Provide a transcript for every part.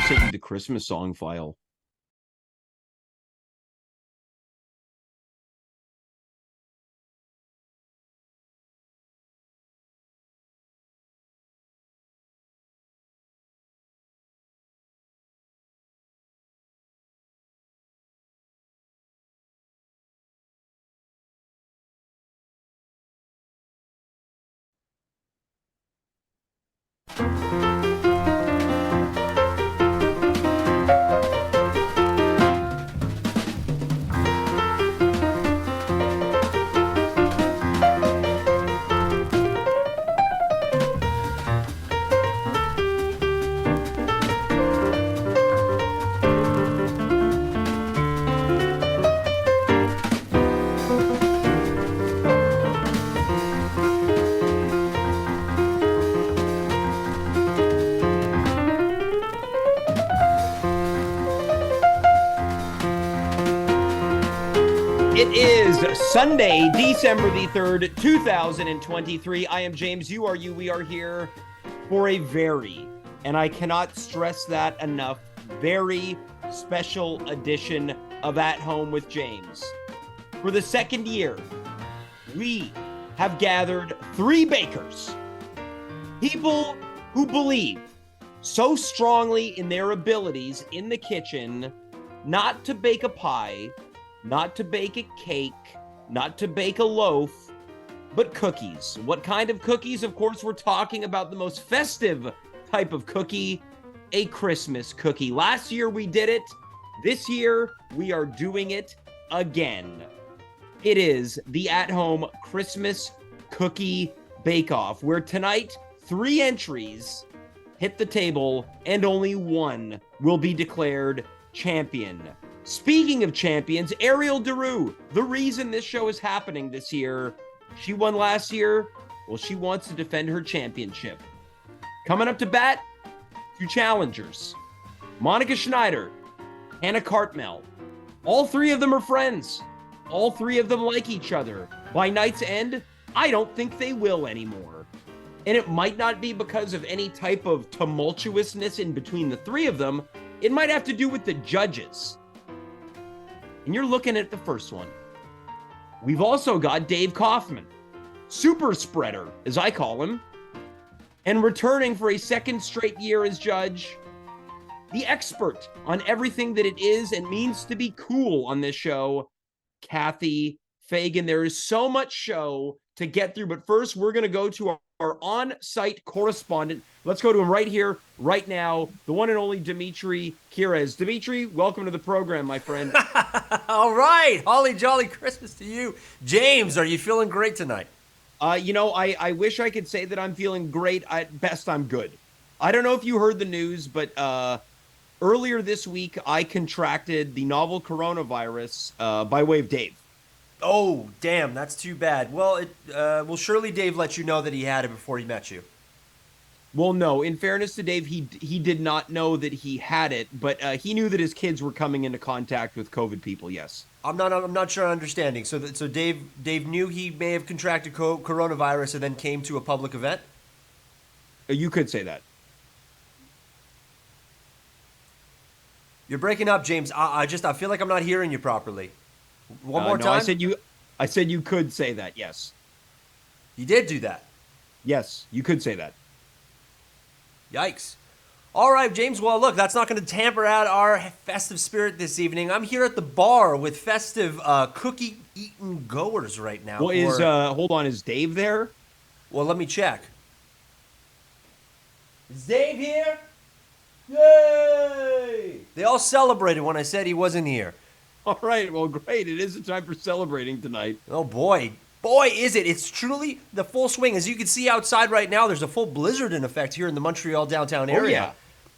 sent you the Christmas song file. It is Sunday, December the 3rd, 2023. I am James, you are you, we are here for a very, and I cannot stress that enough, very special edition of At Home with James. For the second year, we have gathered three bakers, people who believe so strongly in their abilities in the kitchen not to bake a pie, not to bake a cake, not to bake a loaf, but cookies. What kind of cookies? Of course, we're talking about the most festive type of cookie, a Christmas cookie. Last year we did it. This year we are doing it again. It is the at-home Christmas cookie bake-off, where tonight 3 entries hit the table and only one will be declared champion. Speaking of champions, Ariel De Roo, the reason this show is happening this year. She won last year. Well, she wants to defend her championship. Coming up to bat, 2 challengers. Monika Schneider, Hannah Cartmel. All 3 of them are friends. All 3 of them like each other. By night's end, I don't think they will anymore. And it might not be because of any type of tumultuousness in between the 3 of them. It might have to do with the judges. And you're looking at the first one. We've also got Dave Kaufman, super spreader, as I call him, and returning for a second straight year as judge, the expert on everything that it is and means to be cool on this show, Cathy Fagan. There is so much show to get through, but first we're going to go to our on-site correspondent. Let's go to him right here, right now, the one and only Dimitri Kirez. Dimitri, welcome to the program, my friend. All right. Holly jolly Christmas to you. James, are you feeling great tonight? I wish I could say that I'm feeling great. At best, I'm good. I don't know if you heard the news, but earlier this week, I contracted the novel coronavirus by way of Dave. Oh, damn, that's too bad. Well, surely Dave let you know that he had it before he met you. Well, no. In fairness to Dave, he did not know that he had it, but he knew that his kids were coming into contact with COVID people. Yes. I'm not sure I'm understanding. So Dave knew he may have contracted coronavirus and then came to a public event. You could say that. You're breaking up, James. I feel like I'm not hearing you properly. One more time. I said you could say that. Yes. You did do that. Yes, you could say that. Yikes. All right, James. Well, look, that's not going to tamper out our festive spirit this evening. I'm here at the bar with festive cookie-eating goers right now. Well, hold on, is Dave there? Well, let me check. Is Dave here? Yay! They all celebrated when I said he wasn't here. All right, well, great. It is a time for celebrating tonight. Oh, boy. Boy, is it. It's truly the full swing. As you can see outside right now, there's a full blizzard in effect here in the Montreal downtown area. Oh, yeah.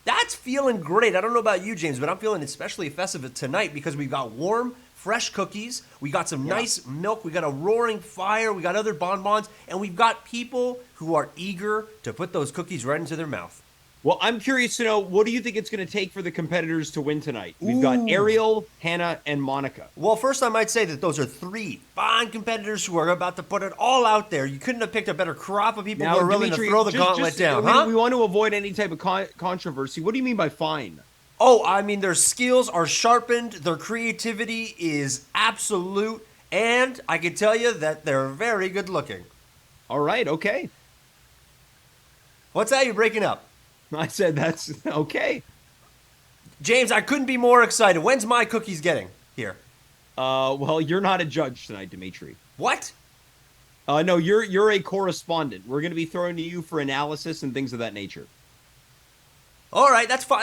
That's feeling great. I don't know about you, James, but I'm feeling especially festive tonight because we've got warm, fresh cookies. We got some nice milk. We got a roaring fire. We got other bonbons. And we've got people who are eager to put those cookies right into their mouth. Well, I'm curious to know, what do you think it's going to take for the competitors to win tonight? We've got Ariel, Hannah, and Monika. Well, first I might say that those are 3 fine competitors who are about to put it all out there. You couldn't have picked a better crop of people Now, who are willing Dimitri, to throw the gauntlet down, we want to avoid any type of controversy. What do you mean by fine? Oh, I mean, their skills are sharpened. Their creativity is absolute. And I can tell you that they're very good looking. All right, okay. What's that? You're breaking up. I said that's okay. James, I couldn't be more excited. When's my cookies getting here? Well, you're not a judge tonight, Dimitri. What? No, you're a correspondent. We're going to be throwing to you for analysis and things of that nature. All right, that's fine.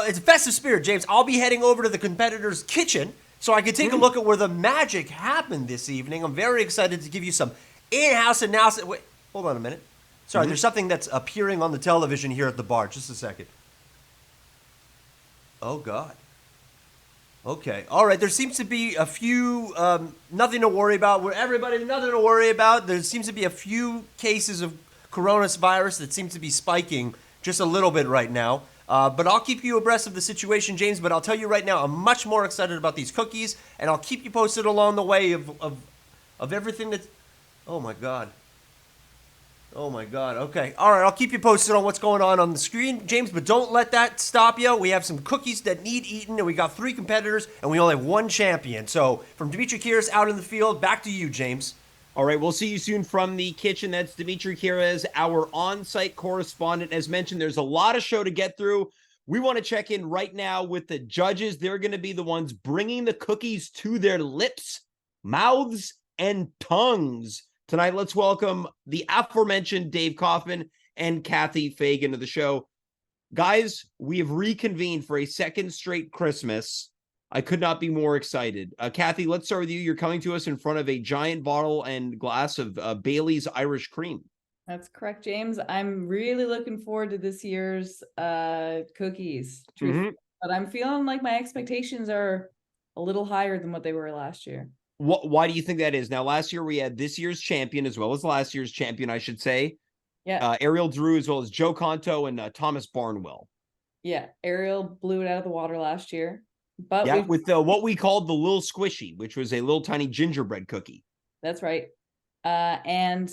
It's a festive spirit, James. I'll be heading over to the competitor's kitchen so I can take a look at where the magic happened this evening. I'm very excited to give you some in-house analysis. Wait, hold on a minute. Sorry, there's something that's appearing on the television here at the bar. Just a second. Oh, God. Okay. All right. There seems to be a few, nothing to worry about. Everybody, nothing to worry about. There seems to be a few cases of coronavirus that seem to be spiking just a little bit right now. But I'll keep you abreast of the situation, James. But I'll tell you right now, I'm much more excited about these cookies, and I'll keep you posted along the way of everything that's. Oh my God. Oh my God. Okay. All right. I'll keep you posted on what's going on the screen, James. But don't let that stop you. We have some cookies that need eaten, and we got 3 competitors, and we only have 1 champion. So from Dimitri Kiris out in the field, back to you, James. All right, we'll see you soon from the kitchen. That's Dimitri Kiris, our on-site correspondent. As mentioned, there's a lot of show to get through. We want to check in right now with the judges. They're going to be the ones bringing the cookies to their lips, mouths, and tongues. Tonight, let's welcome the aforementioned Dave Kaufman and Cathy Fagan to the show. Guys, we have reconvened for a second straight Christmas. I could not be more excited. Cathy, let's start with you. You're coming to us in front of a giant bottle and glass of Bailey's Irish Cream. That's correct, James. I'm really looking forward to this year's cookies. But I'm feeling like my expectations are a little higher than what they were last year. Why do you think that is? Now, last year we had this year's champion as well as last year's champion, I should say. Yeah. Ariel De Roo as well as Joe Conto and Thomas Barnwell. Yeah. Ariel blew it out of the water last year. But yeah, with what we called the Little Squishy, which was a little tiny gingerbread cookie. That's right. And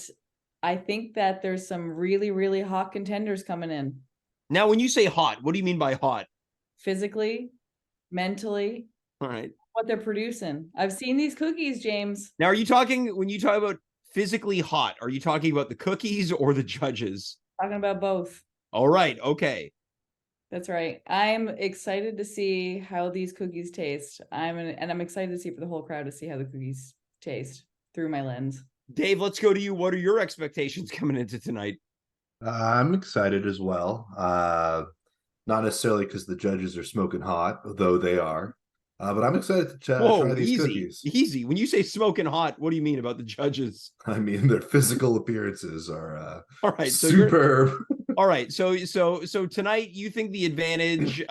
I think that there's some really, really hot contenders coming in. Now, when you say hot, what do you mean by hot? Physically, mentally. All right. What they're producing. I've seen these cookies, James. Now, when you talk about physically hot, are you talking about the cookies or the judges? Talking about both. All right. Okay. That's right. I'm excited to see how these cookies taste. I'm excited to see for the whole crowd to see how the cookies taste through my lens. Dave, let's go to you. What are your expectations coming into tonight? I'm excited as well. Not necessarily because the judges are smoking hot, though they are. But I'm excited to try these cookies. Easy. When you say smoking hot, what do you mean about the judges? I mean, their physical appearances are all right, so superb. All right, so tonight you think the advantage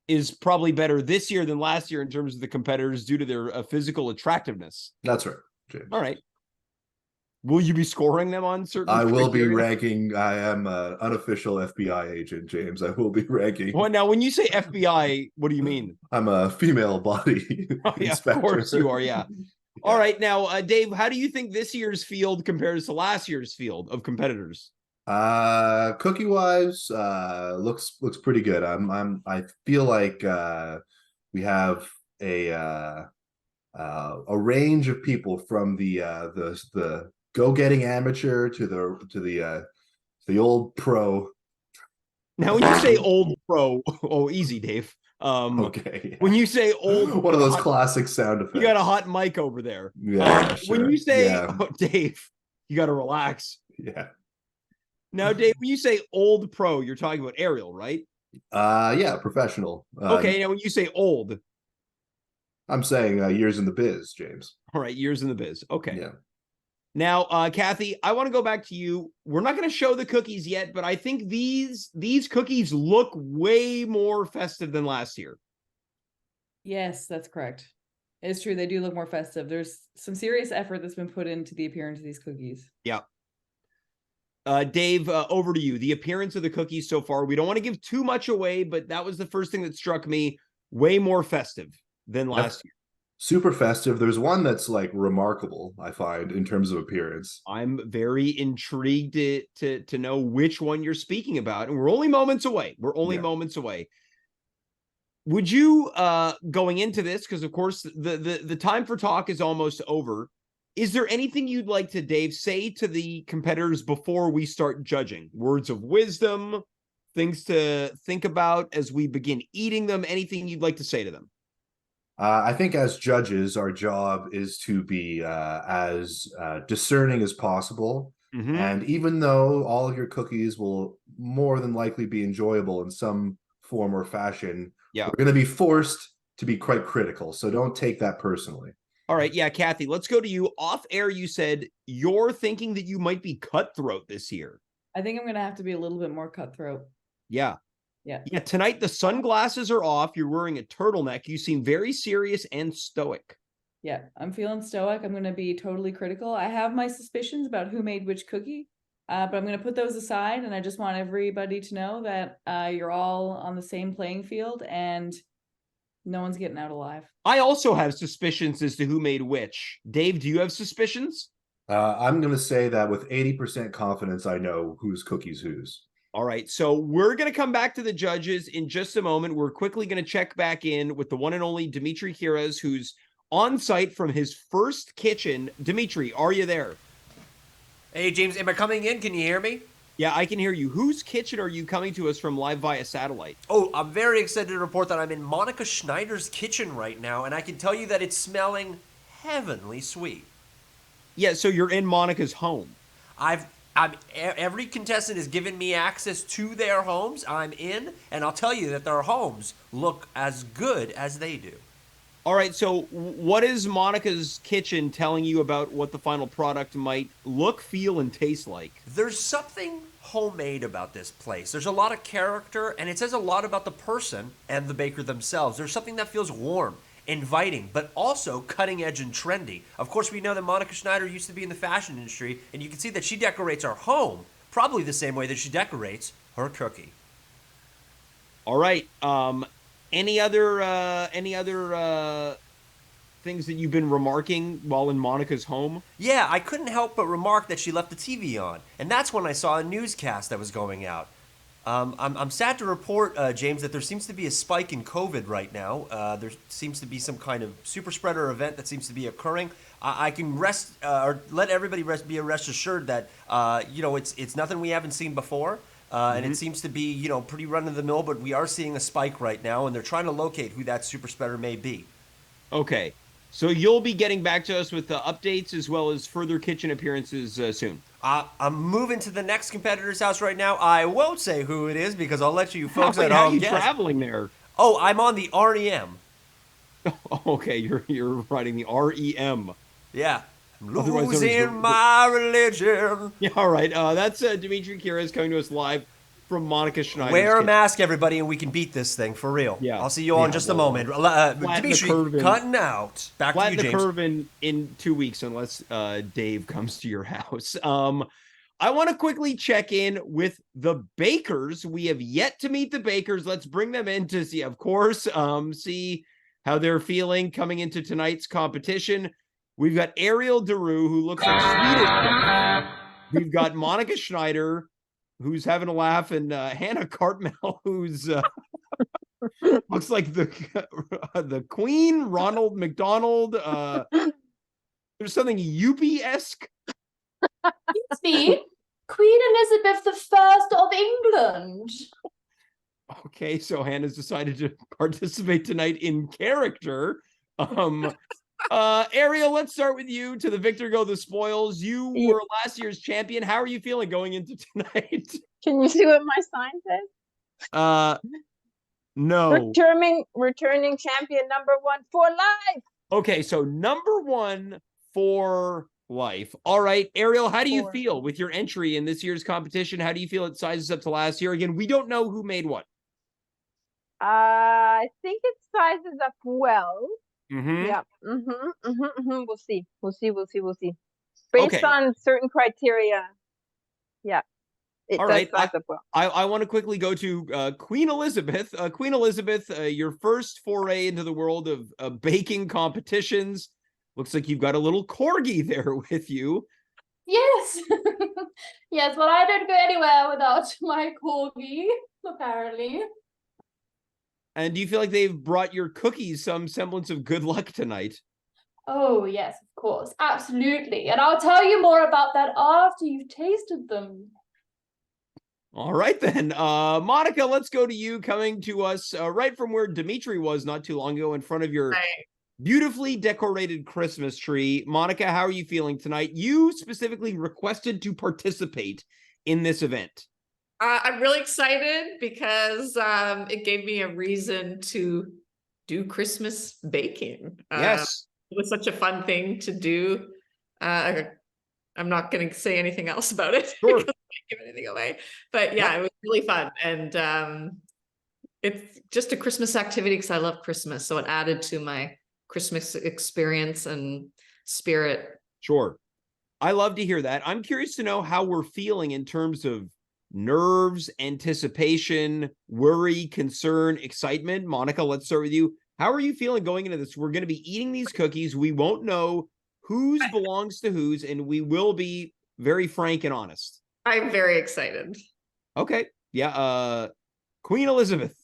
is probably better this year than last year in terms of the competitors due to their physical attractiveness. That's right, James. All right. Will you be scoring them on certain? I will be ranking. I am an unofficial FBI agent, James. I will be ranking. Well, now, when you say FBI, what do you mean? I'm a female body inspector. Of course you are, yeah. All right, now, Dave, how do you think this year's field compares to last year's field of competitors? Cookie wise, looks pretty good. I feel like we have a range of people from the go-getting amateur to the old pro. Now, when you say old pro, easy, Dave. Okay. Yeah. When you say old, one of those classic sound effects. You got a hot mic over there. Yeah. Sure. When you say, Dave, you got to relax. Yeah. Now, Dave, when you say old pro, you're talking about Ariel, right? Yeah, professional. Okay. Now, when you say old, I'm saying years in the biz, James. All right, years in the biz. Okay. Yeah. Now, Cathy, I want to go back to you. We're not going to show the cookies yet, but I think these cookies look way more festive than last year. Yes, that's correct. It's true. They do look more festive. There's some serious effort that's been put into the appearance of these cookies. Yeah. Dave, over to you. The appearance of the cookies so far. We don't want to give too much away, but that was the first thing that struck me. Way more festive than last year. Super festive. There's one that's like remarkable, I find, in terms of appearance. I'm very intrigued to know which one you're speaking about, and we're only moments away. Moments away. Would you, going into this, because of course the time for talk is almost over, is there anything you'd like to, Dave, say to the competitors before we start judging? Words of wisdom, things to think about as we begin eating them, anything you'd like to say to them? I think as judges, our job is to be as discerning as possible. And even though all of your cookies will more than likely be enjoyable in some form or fashion, we're going to be forced to be quite critical. So don't take that personally. All right. Yeah, Cathy, let's go to you. Off air, you said you're thinking that you might be cutthroat this year. I think I'm going to have to be a little bit more cutthroat. Yeah. Yeah. Yeah. Tonight, the sunglasses are off. You're wearing a turtleneck. You seem very serious and stoic. Yeah. I'm feeling stoic. I'm going to be totally critical. I have my suspicions about who made which cookie, but I'm going to put those aside. And I just want everybody to know that you're all on the same playing field and no one's getting out alive. I also have suspicions as to who made which. Dave, do you have suspicions? I'm going to say that with 80% confidence, I know whose cookie's whose. All right, so we're going to come back to the judges in just a moment. We're quickly going to check back in with the one and only Dimitri Kiras, who's on site from his first kitchen. Dimitri, are you there? Hey, James, am I coming in? Can you hear me? Yeah, I can hear you. Whose kitchen are you coming to us from live via satellite? Oh, I'm very excited to report that I'm in Monika Schneider's kitchen right now, and I can tell you that it's smelling heavenly sweet. Yeah, so you're in Monika's home. Every contestant has given me access to their homes. I'm in, and I'll tell you that their homes look as good as they do. All right, so what is Monika's kitchen telling you about what the final product might look, feel, and taste like? There's something homemade about this place. There's a lot of character, and it says a lot about the person and the baker themselves. There's something that feels warm, inviting, but also cutting edge and trendy. Of course, we know that Monika Schneider used to be in the fashion industry, and you can see that she decorates her home probably the same way that she decorates her cookie. All right. Any other things that you've been remarking while in Monika's home? Yeah, I couldn't help but remark that she left the TV on, and that's when I saw a newscast that was going out. I'm sad to report, James, that there seems to be a spike in COVID right now. There seems to be some kind of super spreader event that seems to be occurring. I can let everybody be rest assured that it's nothing we haven't seen before, and it seems to be pretty run of the mill. But we are seeing a spike right now, and they're trying to locate who that super spreader may be. Okay, so you'll be getting back to us with the updates as well as further kitchen appearances soon. I'm moving to the next competitor's house right now. I won't say who it is because I'll let you folks at home guess. How are you traveling there? Oh, I'm on the REM. Okay, you're riding the REM. Yeah. I'm losing my religion. Yeah, all right. That's Dimitri Kiras coming to us live from Monika Schneider. Wear a mask, everybody, and we can beat this thing for real. Yeah. I'll see you all in just a moment. Dimitri, cutting out. Back to you, James. Flatten the curve in 2 weeks unless Dave comes to your house. I want to quickly check in with the bakers. We have yet to meet the bakers. Let's bring them in to see, of course, see how they're feeling coming into tonight's competition. We've got Ariel De Roo, who looks like Swedish. We've got Monika Schneider, who's having a laugh, and Hannah Cartmel, who's looks like the Queen, Ronald McDonald. There's something Yuppie-esque. It's me, Queen Elizabeth I of England. Okay, so Hannah's decided to participate tonight in character. Ariel, let's start with you. To the victor go the spoils. You were last year's champion. How are you feeling going into tonight? Can you see what my sign says? No. Returning champion number 1 for life. Okay, so number 1 for life. All right, Ariel, how do you feel with your entry in this year's competition? How do you feel it sizes up to last year? Again, we don't know who made what. I think it sizes up well. Yeah. We'll see. Based on certain criteria. Yeah. It All does right. size up well. I want to quickly go to Queen Elizabeth. Queen Elizabeth, your first foray into the world of baking competitions. Looks like you've got a little corgi there with you. Yes. Yes, but I don't go anywhere without my corgi, apparently. And do you feel like they've brought your cookies some semblance of good luck tonight? Oh, yes, of course. Absolutely. And I'll tell you more about that after you've tasted them. All right, then. Monika, let's go to you, coming to us right from where Dimitri was not too long ago in front of your beautifully decorated Christmas tree. Monika, how are you feeling tonight? You specifically requested to participate in this event. I'm really excited because it gave me a reason to do Christmas baking. Yes. It was such a fun thing to do. I'm not going to say anything else about it. Sure. Because I can't give anything away. But yeah, it was really fun. And it's just a Christmas activity because I love Christmas. So it added to my Christmas experience and spirit. Sure. I love to hear that. I'm curious to know how we're feeling in terms of nerves, anticipation, worry, concern, excitement. Monika, let's start with you. How are you feeling going into this? We're going to be eating these cookies. We won't know whose belongs to whose, and we will be very frank and honest. I'm very excited. Okay. Yeah. Queen Elizabeth.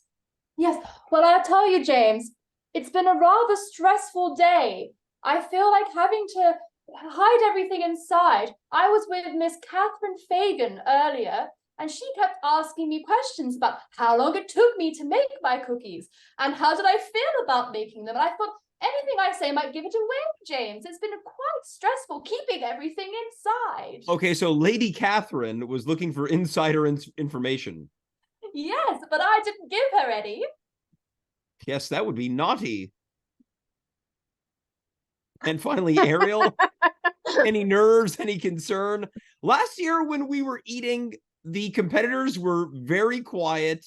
Yes. Well, I'll tell you, James, it's been a rather stressful day. I feel like having to hide everything inside. I was with Miss Cathy Fagan earlier, and she kept asking me questions about how long it took me to make my cookies and how did I feel about making them. And I thought anything I say might give it away, James. It's been quite stressful keeping everything inside. Okay, so Lady Catherine was looking for insider information. Yes, but I didn't give her any. Yes, that would be naughty. And finally, Ariel, any nerves, any concern? Last year when we were eating, the competitors were very quiet,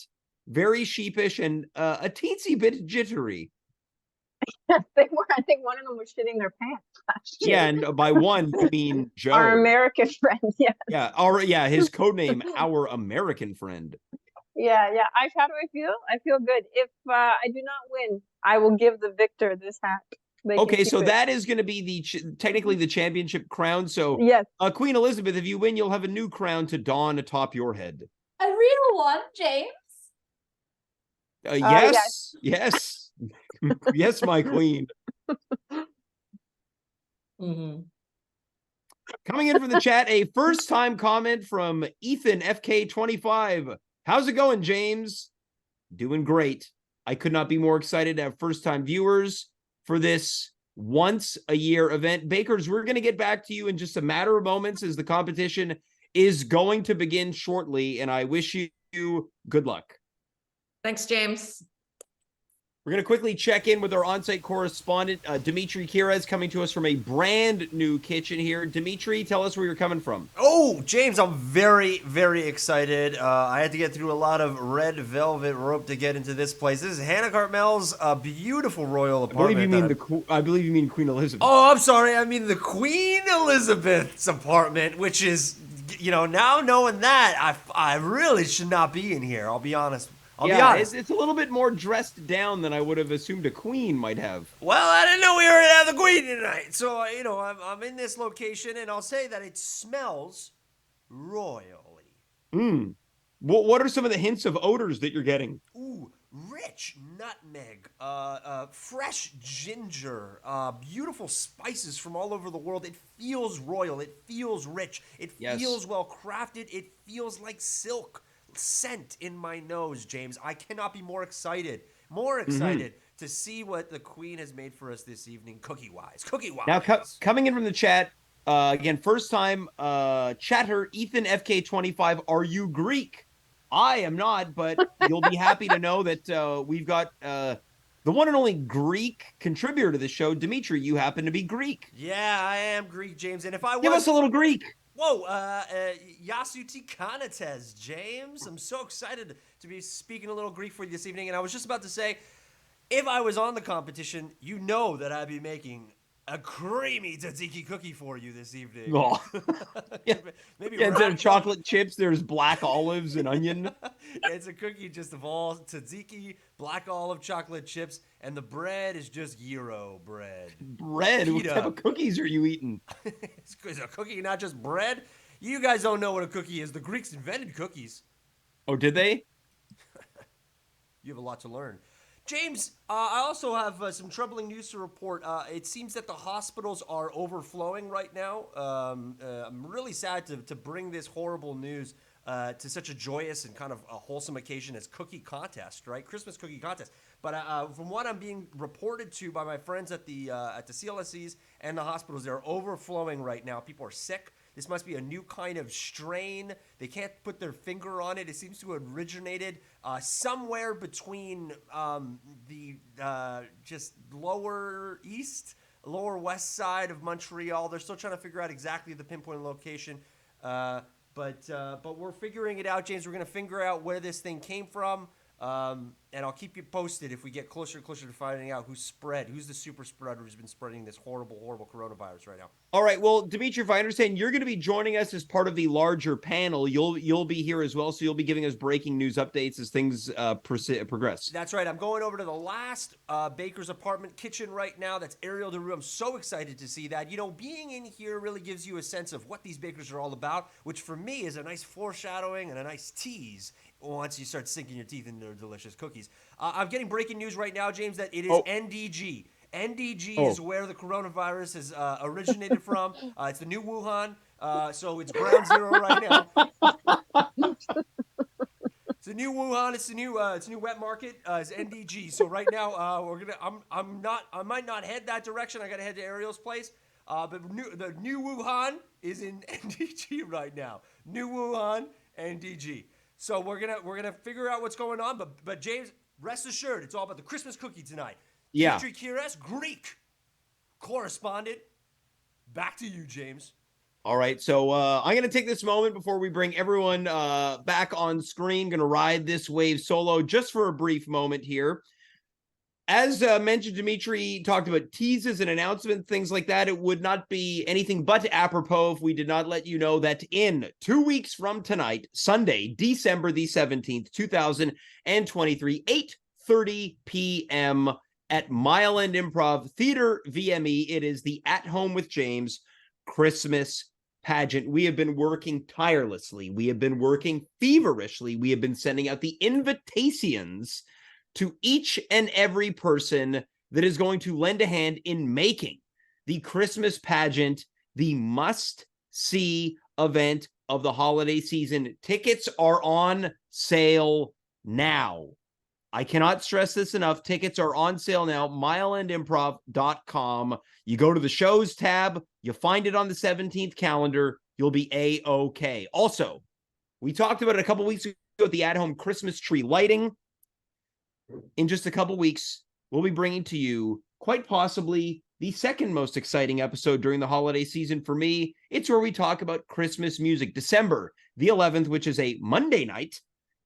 very sheepish, and a teensy bit jittery. They were. I think one of them was shitting their pants last year. Yeah, and by one, you mean Joe. Our American friend, yes. Yeah, his code name, Our American Friend. Yeah. How do I feel? I feel good. If I do not win, I will give the victor this hat. Okay, so that is going to be technically the championship crown. So, yes. Queen Elizabeth, if you win, you'll have a new crown to don atop your head. A real one, James? Yes. Yes, my queen. Mm-hmm. Coming in from the chat, a first-time comment from Ethan FK25. How's it going, James? Doing great. I could not be more excited to have first-time viewers for this once-a-year event. Bakers, we're going to get back to you in just a matter of moments as the competition is going to begin shortly, and I wish you good luck. Thanks, James. We're going to quickly check in with our on-site correspondent, Dimitri Kirez, coming to us from a brand new kitchen here. Dimitri, tell us where you're coming from. Oh, James, I'm very, very excited. I had to get through a lot of red velvet rope to get into this place. This is Hannah Cartmel's beautiful royal apartment. I believe you mean Queen Elizabeth. Oh, I'm sorry. I mean the Queen Elizabeth's apartment, which is, now knowing that, I really should not be in here. I'll be honest. I'll be honest. It's a little bit more dressed down than I would have assumed a queen might have. Well, I didn't know we were going to have the queen tonight. So, I'm in this location, and I'll say that it smells royally. What are some of the hints of odors that you're getting? Ooh, rich nutmeg, fresh ginger, beautiful spices from all over the world. It feels royal. It feels rich. It feels well crafted. It feels like silk. Scent in my nose, James. I cannot be more excited to see what the queen has made for us this evening, cookie-wise. Now, coming in from the chat, again, first time chatter, Ethan FK25, are you Greek? I am not, but you'll be happy to know that we've got the one and only Greek contributor to the show. Dimitri, you happen to be Greek. Yeah, I am Greek, James, and if I was... Give us a little Greek. Whoa, Yasuti Kanates, James. I'm so excited to be speaking a little Greek for you this evening. And I was just about to say, if I was on the competition, you know that I'd be making a creamy tzatziki cookie for you this evening. Oh. Maybe instead of chocolate chips, there's black olives and onion. It's a cookie just of all tzatziki, black olive, chocolate chips, and the bread is just gyro bread. Bread? What type of cookies are you eating? It's a cookie, not just bread. You guys don't know what a cookie is. The Greeks invented cookies. Oh, did they? You have a lot to learn. James, I also have some troubling news to report. It seems that the hospitals are overflowing right now. I'm really sad to bring this horrible news to such a joyous and kind of a wholesome occasion as cookie contest, right? Christmas cookie contest. But from what I'm being reported to by my friends at the CLSCs and the hospitals, they're overflowing right now. People are sick. This must be a new kind of strain. They can't put their finger on it. It seems to have originated somewhere between the just lower east, lower west side of Montreal. They're still trying to figure out exactly the pinpoint location. But we're figuring it out, James. We're going to figure out where this thing came from. And I'll keep you posted if we get closer and closer to finding out who's the super spreader who's been spreading this horrible, horrible coronavirus right now. All right. Well, Dimitri, if I understand, you're going to be joining us as part of the larger panel. You'll be here as well, so you'll be giving us breaking news updates as things progress. That's right. I'm going over to the last baker's apartment kitchen right now. That's Ariel De Roo. I'm so excited to see that. You know, being in here really gives you a sense of what these bakers are all about, which for me is a nice foreshadowing and a nice tease once you start sinking your teeth into their delicious cookies. I'm getting breaking news right now, James, that it is NDG. NDG is where the coronavirus has originated from. It's the new Wuhan, so it's ground zero right now. It's the new Wuhan. It's the new wet market. It's NDG. So right now, I might not head that direction. I got to head to Ariel's place. But the new Wuhan is in NDG right now. New Wuhan, NDG. So we're gonna figure out what's going on. But James, rest assured, it's all about the Christmas cookie tonight. Yeah. Dimitri Kires, Greek correspondent. Back to you, James. All right, so I'm going to take this moment before we bring everyone back on screen. Going to ride this wave solo just for a brief moment here. As mentioned, Dimitri talked about teases and announcements, things like that. It would not be anything but apropos if we did not let you know that in 2 weeks from tonight, Sunday, December the 17th, 2023, 8:30 p.m. at Mile End Improv Theater VME, it is the At Home with James Christmas pageant. We have been working tirelessly. We have been working feverishly. We have been sending out the invitations to each and every person that is going to lend a hand in making the Christmas pageant the must-see event of the holiday season. Tickets are on sale now. I cannot stress this enough. Tickets are on sale now. mileendimprov.com. You go to the shows tab. You find it on the 17th calendar. You'll be A-OK. Also, we talked about it a couple weeks ago at the at-home Christmas tree lighting. In just a couple weeks, we'll be bringing to you quite possibly the second most exciting episode during the holiday season for me. It's where we talk about Christmas music. December the 11th, which is a Monday night,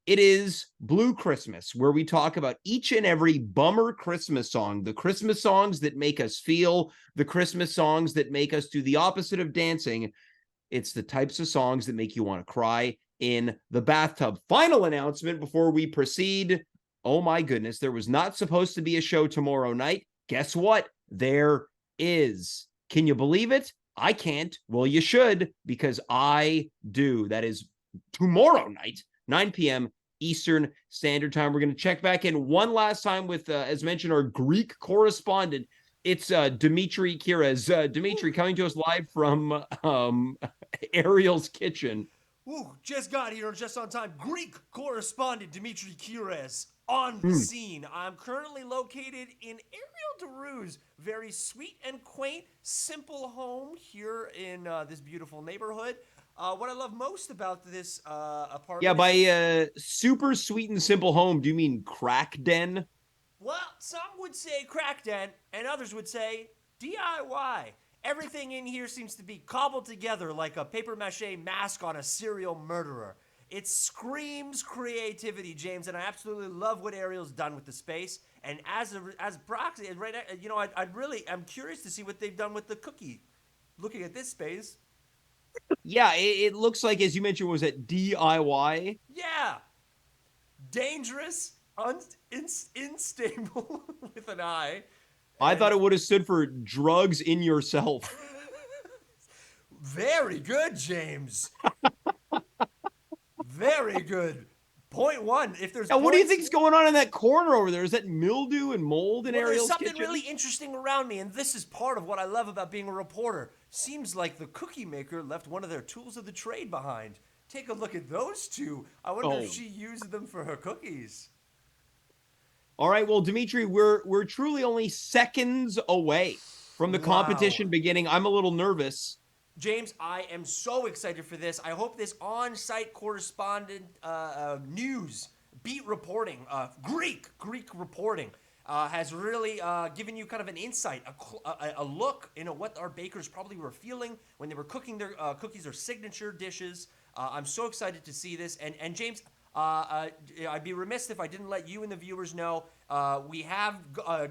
it is Blue Christmas, where we talk about each and every bummer Christmas song, the Christmas songs that make us feel, the Christmas songs that make us do the opposite of dancing. It's the types of songs that make you want to cry in the bathtub. Final announcement before we proceed. Oh my goodness, there was not supposed to be a show tomorrow night. Guess what? There is. Can you believe it? I can't. Well, you should, because I do. That is tomorrow night, 9 p.m. Eastern Standard Time. We're going to check back in one last time with, as mentioned, our Greek correspondent. It's Dimitri Kires. Dimitri, coming to us live from Ariel's kitchen. Ooh, just got here just on time. Greek correspondent Dimitri Kires on the scene. I'm currently located in Ariel De Roo's very sweet and quaint, simple home here in this beautiful neighborhood. What I love most about this apartment... Yeah, by super sweet and simple home, do you mean crack den? Well, some would say crack den, and others would say DIY. Everything in here seems to be cobbled together like a papier-mâché mask on a serial murderer. It screams creativity, James, and I absolutely love what Ariel's done with the space. And as proxy, right now, you know, I'm curious to see what they've done with the cookie. Looking at this space. Yeah, it looks like, as you mentioned, was it DIY? Yeah. Dangerous, unstable with an I. I thought it would have stood for drugs in yourself. Very good, James. Very good. 0.1. If there's Now, what do you points- think's going on in that corner over there? Is that mildew and mold in Well, there's Ariel's something kitchen? really interesting around me, and this is part of what I love about being a reporter. Seems like the cookie maker left one of their tools of the trade behind. Take a look at those two. I wonder if she used them for her cookies. All right, well, Dimitri, we're truly only seconds away from the competition beginning. I'm a little nervous. James, I am so excited for this. I hope this on-site correspondent news, beat reporting, Greek reporting, has really given you kind of an insight, a look into what our bakers probably were feeling when they were cooking their cookies, their signature dishes. I'm so excited to see this. And James, I'd be remiss if I didn't let you and the viewers know we have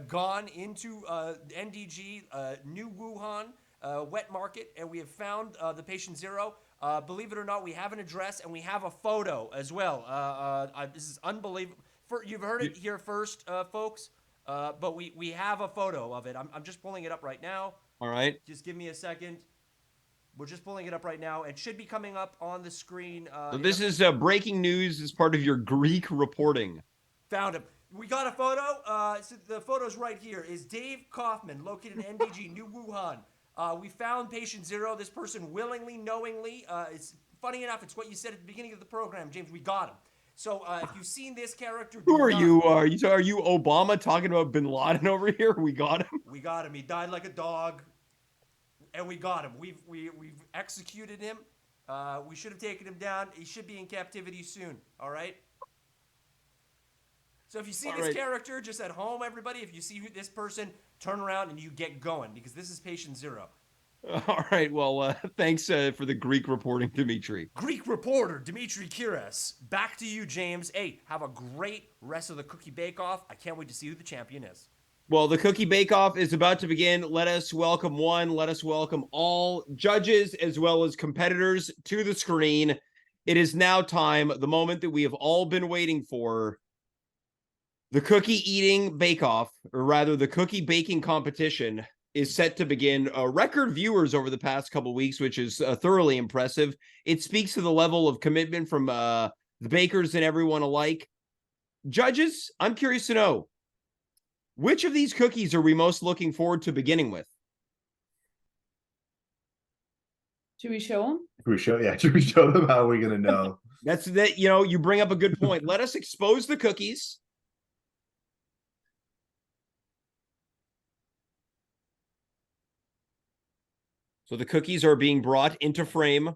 gone into NDG, New Wuhan wet market, and we have found the patient zero. Believe it or not, we have an address and we have a photo as well. This is unbelievable. You've heard it here first, folks, but we have a photo of it. I'm just pulling it up right now. All right. Just give me a second. We're just pulling it up right now. It should be coming up on the screen. So this is breaking news as part of your Greek reporting. Found him. We got a photo. So the photo's right here. Is Dave Kaufman, located in MDG, New Wuhan. We found patient zero. This person willingly, knowingly. It's funny enough. It's what you said at the beginning of the program, James. We got him. So if you've seen this character, Who are you? Are you Obama talking about Bin Laden over here? We got him. We got him. He died like a dog, and we got him. We've executed him. We should have taken him down. He should be in captivity soon. All right. So if you see this character just at home, everybody, if you see this person, turn around and you get going, because this is patient zero. All right. Well, thanks for the Greek reporting, Dimitri. Greek reporter, Dimitri Kiras. Back to you, James. Hey, have a great rest of the Cookie Bake-Off. I can't wait to see who the champion is. Well, the Cookie Bake-Off is about to begin. Let us welcome let us welcome all judges as well as competitors to the screen. It is now time, the moment that we have all been waiting for. The cookie eating bake-off, or rather the cookie baking competition, is set to begin. Record viewers over the past couple weeks, which is thoroughly impressive. It speaks to the level of commitment from the bakers and everyone alike. Judges, I'm curious to know, which of these cookies are we most looking forward to beginning with? Should we show them? Should we show them? How are we going to know? That's that. You bring up a good point. Let us expose the cookies. So the cookies are being brought into frame.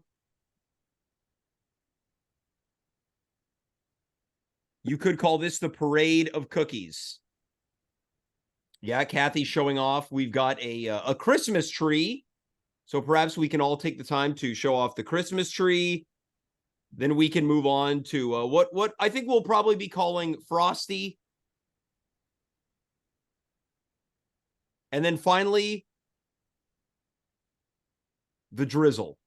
You could call this the parade of cookies. Yeah, Cathy's showing off. We've got a Christmas tree. So perhaps we can all take the time to show off the Christmas tree. Then we can move on to what I think we'll probably be calling Frosty. And then finally, the drizzle.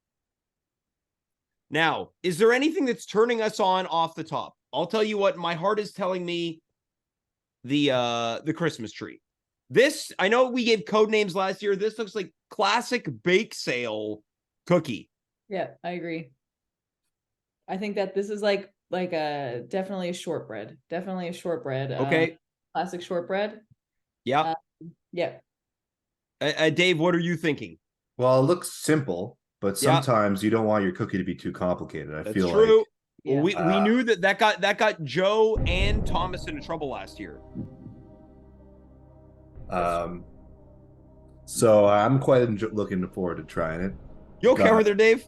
Now, is there anything that's turning us on off the top? I'll tell you what, my heart is telling me the Christmas tree. This, I know we gave code names last year. This looks like classic bake sale cookie. Yeah, I agree. I think that this is like a definitely a shortbread. Definitely a shortbread. Okay. Classic shortbread. Yeah. Yeah. Dave, what are you thinking? Well, it looks simple, but sometimes you don't want your cookie to be too complicated. I feel true. like Well, we knew that got Joe and Thomas into trouble last year. So I'm quite looking forward to trying it. You okay over there, Dave?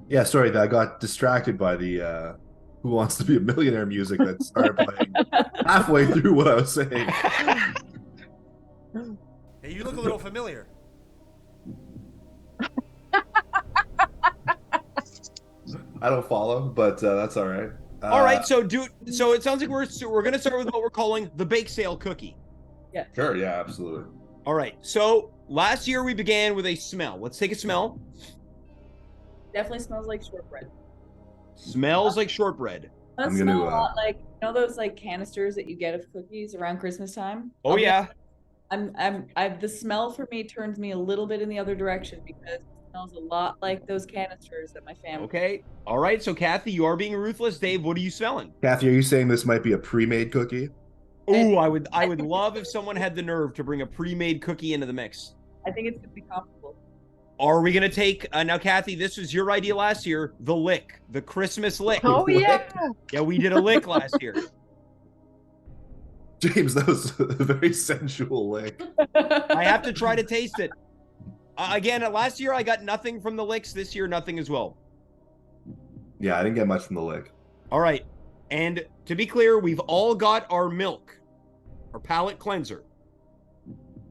Yeah, sorry, I got distracted by the Who Wants to Be a Millionaire music that started playing halfway through what I was saying. Hey, you look a little familiar. I don't follow, but that's all right. All right, so it sounds like we're going to start with what we're calling the bake sale cookie. Yeah. Sure, yeah, absolutely. All right, so last year we began with a smell. Let's take a smell. Definitely smells like shortbread. Smells like shortbread. Does smell a lot like, those like canisters that you get of cookies around Christmas time? Oh yeah. The smell for me turns me a little bit in the other direction because Smells a lot like those canisters that my family. Okay. All right. So Kathy, you are being ruthless. Dave, what are you smelling? Kathy, are you saying this might be a pre-made cookie? Ooh, I would love if someone had the nerve to bring a pre-made cookie into the mix. I think it's gonna be comfortable. Are we gonna take now, Kathy? This was your idea last year. The lick, the Christmas lick. Oh yeah. Yeah, we did a lick last year. James, that was a very sensual lick. I have to try to taste it. Again, last year I got nothing from the licks. This year, nothing as well. Yeah, I didn't get much from the lick. All right. And to be clear, we've all got our milk, our palate cleanser.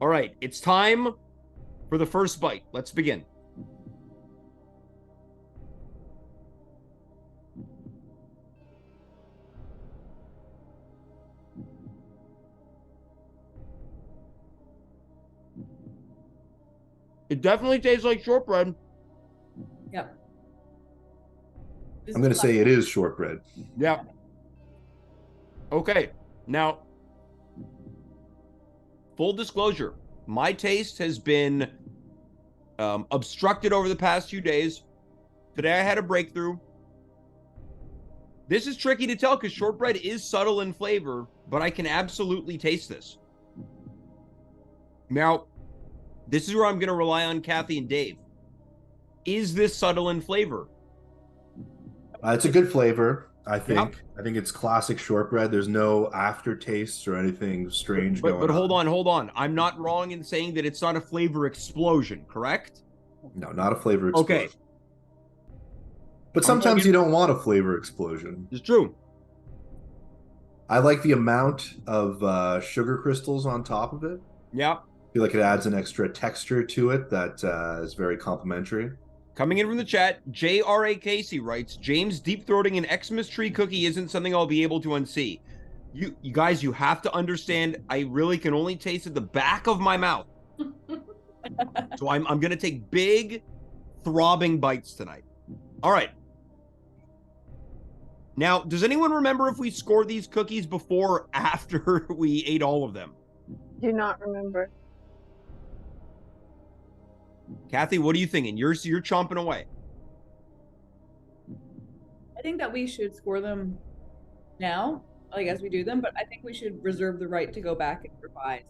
All right. It's time for the first bite. Let's begin. It definitely tastes like shortbread. Yep. I'm going to say it is shortbread. Yeah. Okay. Now, full disclosure, my taste has been obstructed over the past few days. Today I had a breakthrough. This is tricky to tell because shortbread is subtle in flavor, but I can absolutely taste this. Now, this is where I'm going to rely on Kathy and Dave. Is this subtle in flavor? It's a good flavor, I think. Yep. I think it's classic shortbread. There's no aftertaste or anything strange going on. But hold on. I'm not wrong in saying that it's not a flavor explosion, correct? No, not a flavor explosion. Okay. But sometimes you don't want a flavor explosion. It's true. I like the amount of sugar crystals on top of it. Yeah. I feel like it adds an extra texture to it that is very complimentary. Coming in from the chat, J.R.A. Casey writes, James, deep-throating an Xmas tree cookie isn't something I'll be able to unsee. You guys, you have to understand, I really can only taste at the back of my mouth. So I'm going to take big, throbbing bites tonight. All right. Now, does anyone remember if we scored these cookies before or after we ate all of them? Do not remember. Kathy, what are you thinking? You're chomping away. I think that we should score them now, like as we do them, but I think we should reserve the right to go back and revise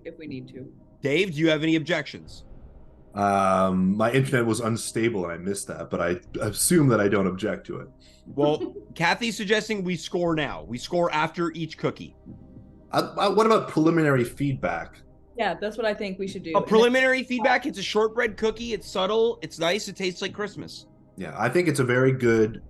if we need to. Dave, do you have any objections? My internet was unstable and I missed that, but I assume that I don't object to it. Well, Kathy's suggesting we score now. We score after each cookie. What about preliminary feedback? Yeah, that's what I think we should do. A preliminary feedback. It's a shortbread cookie. It's subtle. It's nice. It tastes like Christmas. Yeah, I think it's a very good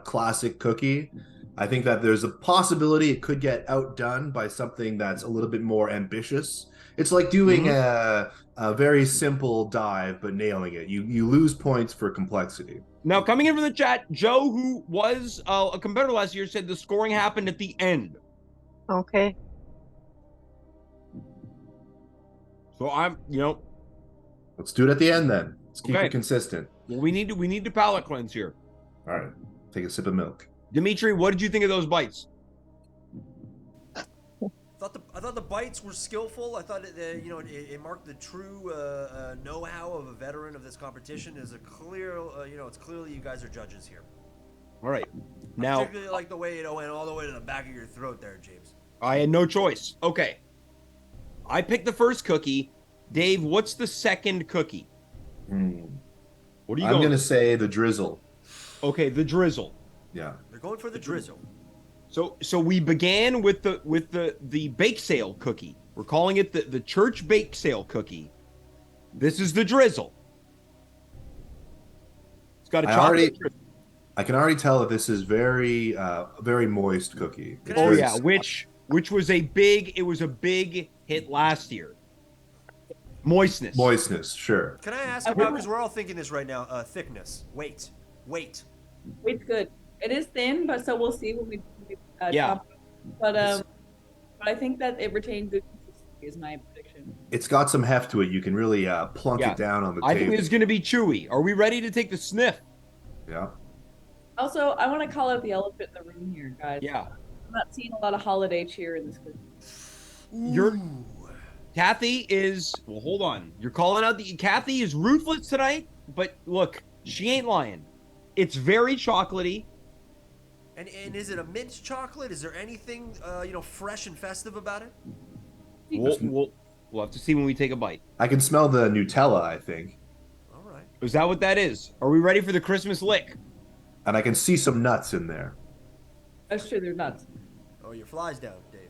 classic cookie. I think that there's a possibility it could get outdone by something that's a little bit more ambitious. It's like doing a very simple dive, but nailing it. You lose points for complexity. Now, coming in from the chat, Joe, who was a competitor last year, said the scoring happened at the end. Okay. So Let's do it at the end then. Let's keep Okay. it consistent. well, we need to palate cleanse here. All right, take a sip of milk. Dimitri, what did you think of those bites? I thought the bites were skillful. I thought it marked the true know-how of a veteran of this competition. Is a clear, it's clearly you guys are judges here. All right. I Now, particularly like the way it went all the way to the back of your throat there, James. I had no choice. Okay. I picked the first cookie. Dave, what's the second cookie? What are you I'm going? gonna say the drizzle. Okay, the drizzle. Yeah. They're going for the drizzle. So we began with the bake sale cookie. We're calling it the church bake sale cookie. This is the drizzle. It's got a chocolate. I can already tell that this is very very moist cookie. It's Oh very yeah, soft. which was a big hit last year. Moistness, sure. Can I ask about, because we're all thinking this right now, thickness, weight. It's good. It is thin, but so we'll see when we Yeah. chop it. But I think that it retained good consistency is my prediction. It's got some heft to it. You can really plunk Yeah. it down on the I table. think it's going to be chewy. Are we ready to take the sniff? Yeah. Also, I want to call out the elephant in the room here, guys. Yeah. I'm not seeing a lot of holiday cheer in this cookie. Kathy is, well, hold on. You're calling out Kathy is ruthless tonight. but look, she ain't lying. It's very chocolatey. And is it a mint chocolate? Is there anything fresh and festive about it? We'll have to see when we take a bite. I can smell the Nutella, I think. All right. Is that what that is? Are we ready for the Christmas lick? And I can see some nuts in there. That's true. They're nuts. Oh, your fly's down, Dave.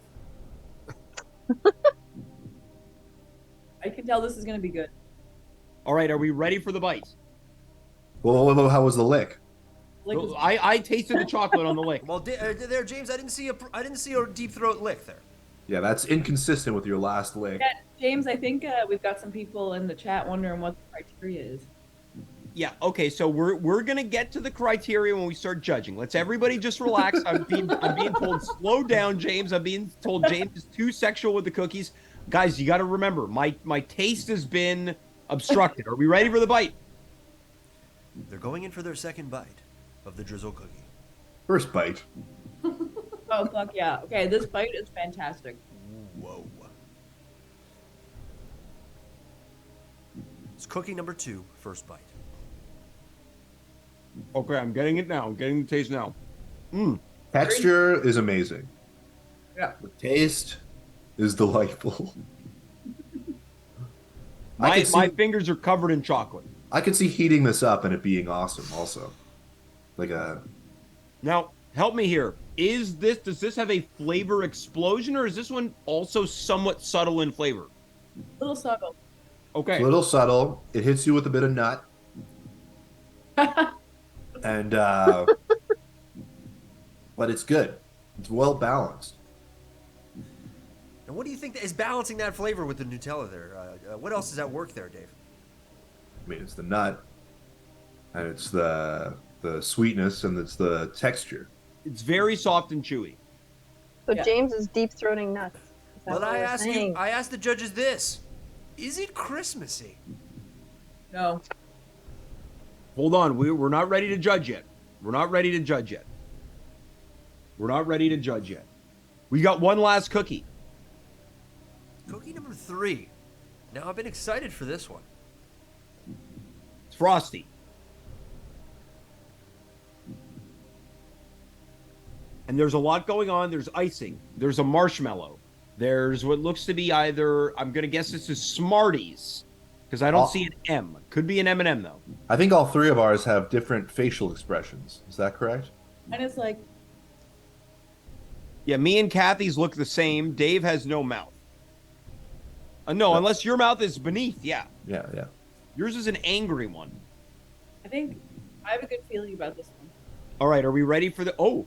I can tell this is going to be good. All right, are we ready for the bite? Well, how was the lick? Like, I tasted the chocolate on the lick. Well, there, James, I didn't see a deep throat lick there. Yeah, that's inconsistent with your last lick. yeah, James, I think we've got some people in the chat wondering what the criteria is. Yeah, okay, so we're gonna get to the criteria when we start judging. Let's everybody just relax. I'm being told slow down, James. I'm being told James is too sexual with the cookies. Guys, you gotta remember, my taste has been obstructed. Are we ready for the bite? They're going in for their second bite of the drizzle cookie. First bite. Oh, fuck yeah. Okay, this bite is fantastic. Whoa. It's cookie number 2, first bite. Okay, I'm getting it now. I'm getting the taste now. Texture is amazing. Yeah. The taste is delightful. My fingers are covered in chocolate. I could see heating this up and it being awesome also. Now, help me here. Does this have a flavor explosion, or is this one also somewhat subtle in flavor? Little subtle. Okay. A little subtle. It hits you with a bit of nut. And but it's good. It's well balanced. And what do you think is balancing that flavor with the Nutella there? What else is at work there, Dave? I mean, it's the nut, and it's the sweetness, and it's the texture. It's very soft and chewy. So Yeah. James is deep throating nuts. Is that But what I we're asked the judges this: is it Christmassy? No. Hold on, we're not ready to judge yet. We're not ready to judge yet. We're not ready to judge yet. We got one last cookie. Cookie number 3. Now I've been excited for this one. It's frosty. And there's a lot going on. There's icing. There's a marshmallow. There's what looks to be either, I'm going to guess this is Smarties, because I don't see an M. Could be an M&M, though. I think all three of ours have different facial expressions. Is that correct? And it's like, Yeah, me and Kathy's look the same. Dave has no mouth. No, unless your mouth is beneath, yeah. Yeah. Yours is an angry one. I think I have a good feeling about this one. All right, are we ready for the... Oh,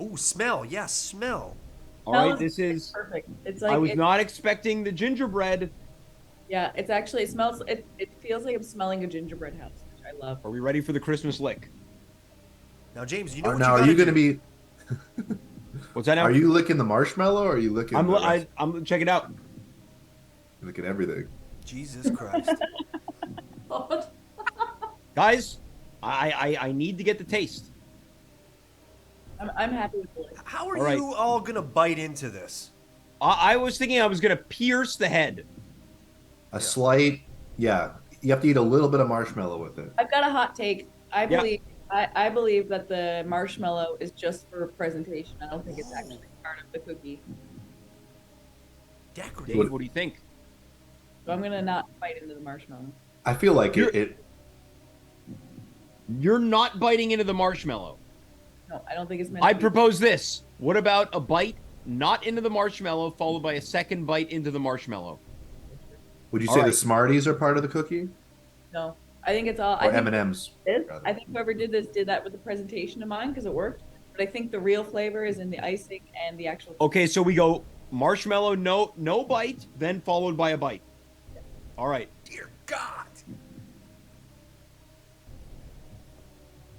Ooh, smell. Yes, smell. all right, Smells this is... perfect. It's like I was not expecting the gingerbread. Yeah, it's actually it smells. It feels like I'm smelling a gingerbread house, which I love. Are we ready for the Christmas lick? Now, James, you know what Now, are you going to be? What's that now? Are you licking the marshmallow, or are you licking? I'm check it out. You're licking everything. Jesus Christ. Guys, I need to get the taste. I'm happy with the lick. How are All right. you all going to bite into this? I was thinking I was going to pierce the head. A slight, yeah. You have to eat a little bit of marshmallow with it. I've got a hot take. I Yeah. believe I believe that the marshmallow is just for presentation. I don't think it's actually part of the cookie. Decorative. Dave, what do you think? So I'm gonna not bite into the marshmallow. I feel like You're- it. You're not biting into the marshmallow. No, I don't think it's meant. I to be. propose this. What about a bite not into the marshmallow followed by a second bite into the marshmallow? Would you All say right. the Smarties are part of the cookie, No, I think it's all. I or think M&Ms? it is. rather? I think whoever did this did that with the presentation of mine because it worked. But I think the real flavor is in the icing and the actual. Okay, so we go marshmallow, no bite, then followed by a bite. All right. Dear God.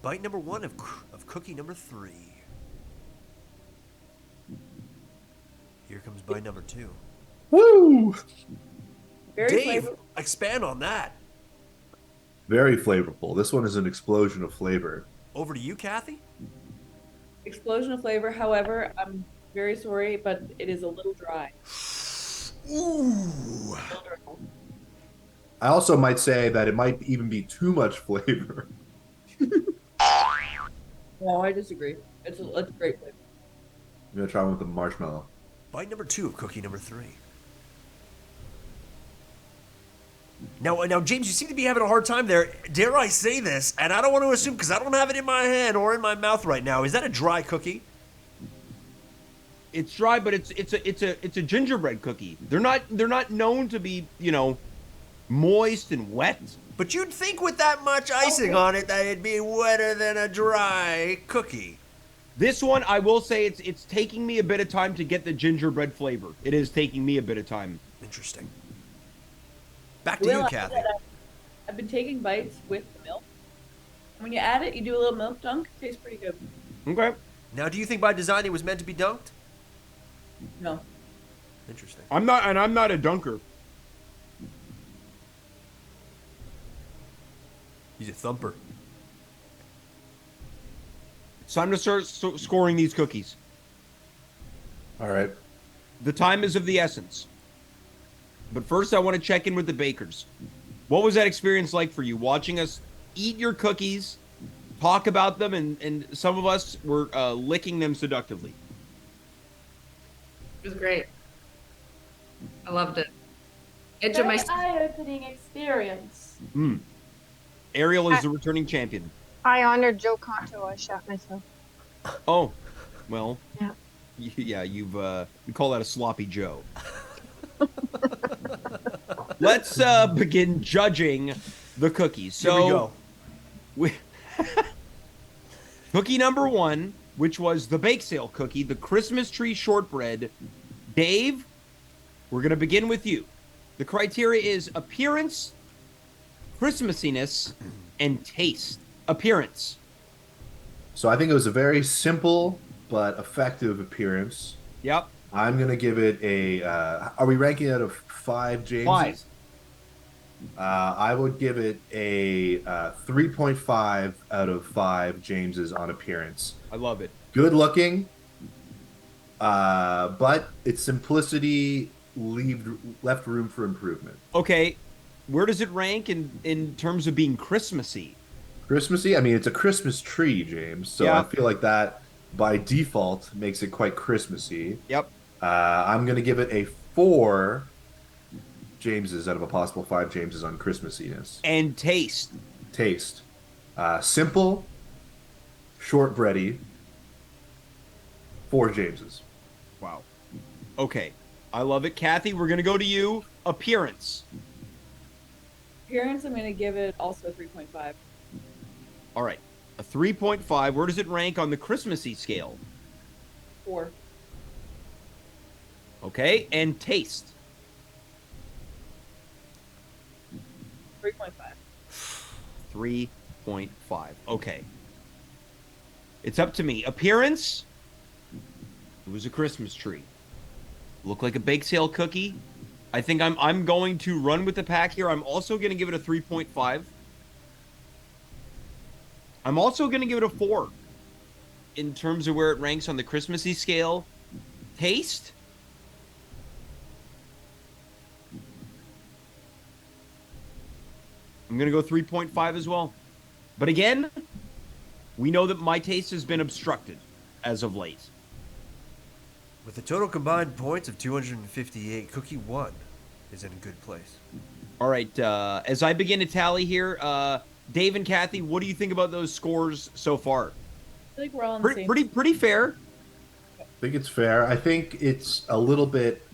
Bite number 1 of cookie number 3. Here comes bite number 2. Woo! Very Dave, flavorful. expand on that. Very flavorful. This one is an explosion of flavor. Over to you, Kathy. Explosion of flavor. However, I'm very sorry, but it is a little dry. Ooh. I also might say that it might even be too much flavor. No, I disagree. It's great flavor. I'm gonna try one with the marshmallow. Bite number 2 of cookie number 3. Now, James, you seem to be having a hard time there. Dare I say this? And I don't want to assume because I don't have it in my hand or in my mouth right now. Is that a dry cookie? It's dry, but it's a gingerbread cookie. They're not known to be, moist and wet. But you'd think with that much icing on it that it'd be wetter than a dry cookie. This one, I will say, it's taking me a bit of time to get the gingerbread flavor. It is taking me a bit of time. Interesting. Back to you, Kathy. I've been taking bites with the milk. When you add it, you do a little milk dunk. It tastes pretty good. Okay. Now, do you think by design it was meant to be dunked? No. Interesting. I'm not a dunker. He's a thumper. It's time to start scoring these cookies. All right. The time is of the essence. But first, I want to check in with the bakers. What was that experience like for you, watching us eat your cookies, talk about them, and some of us were licking them seductively? It was great. I loved it. Edge of Very my eye-opening experience. Ariel is the returning champion. I honored Joe Conto. I shot myself. Oh, well. Yeah. Yeah, we call that a sloppy Joe. Let's begin judging the cookies. So Here we go. Cookie number 1, which was the bake sale cookie, the Christmas tree shortbread. Dave, we're going to begin with you. The criteria is appearance, Christmassiness, and taste. Appearance. So I think it was a very simple but effective appearance. Yep. I'm gonna give it a. Are we ranking out of 5 Jameses? 5. I would give it a 3.5 out of 5 Jameses on appearance. I love it. Good looking, but its simplicity left room for improvement. Okay, where does it rank in terms of being Christmassy? Christmassy? I mean, it's a Christmas tree, James. So Yeah. I feel like that by default makes it quite Christmassy. Yep. I'm going to give it a 4 Jameses out of a possible 5 Jameses on Christmassiness. And taste. Taste. Simple, shortbready, 4 Jameses. Wow. Okay, I love it. Kathy, we're going to go to you. Appearance. Appearance, I'm going to give it also 3.5. All right, a 3.5. Where does it rank on the Christmassy scale? 4. Okay, and taste. 3.5. 3.5. Okay. It's up to me. Appearance. It was a Christmas tree. Looked like a bake sale cookie. I think I'm going to run with the pack here. I'm also going to give it a 3.5. I'm also going to give it a 4 in terms of where it ranks on the Christmassy scale. Taste. I'm going to go 3.5 as well. But again, we know that my taste has been obstructed as of late. With a total combined points of 258, Cookie 1 is in a good place. All right, as I begin to tally here, Dave and Kathy, what do you think about those scores so far? I think we're all on the same. Pretty fair. I think it's fair. I think it's a little bit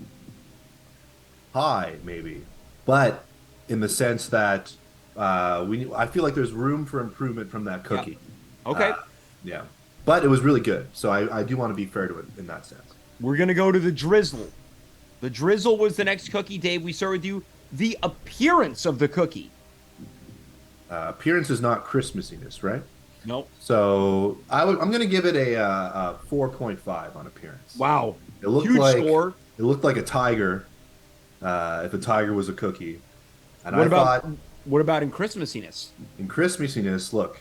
high, maybe, but in the sense that I feel like there's room for improvement from that cookie. Okay. Yeah, but it was really good. So I do want to be fair to it in that sense. We're going to go to the drizzle. The drizzle was the next cookie. Dave, we start with you. The appearance of the cookie. Appearance is not Christmassiness, right? Nope. So I'm going to give it a 4.5 on appearance. Wow. It looked Huge like score. It looked like a tiger. If a tiger was a cookie, and What I about thought what about in Christmassiness? in Christmassiness, look,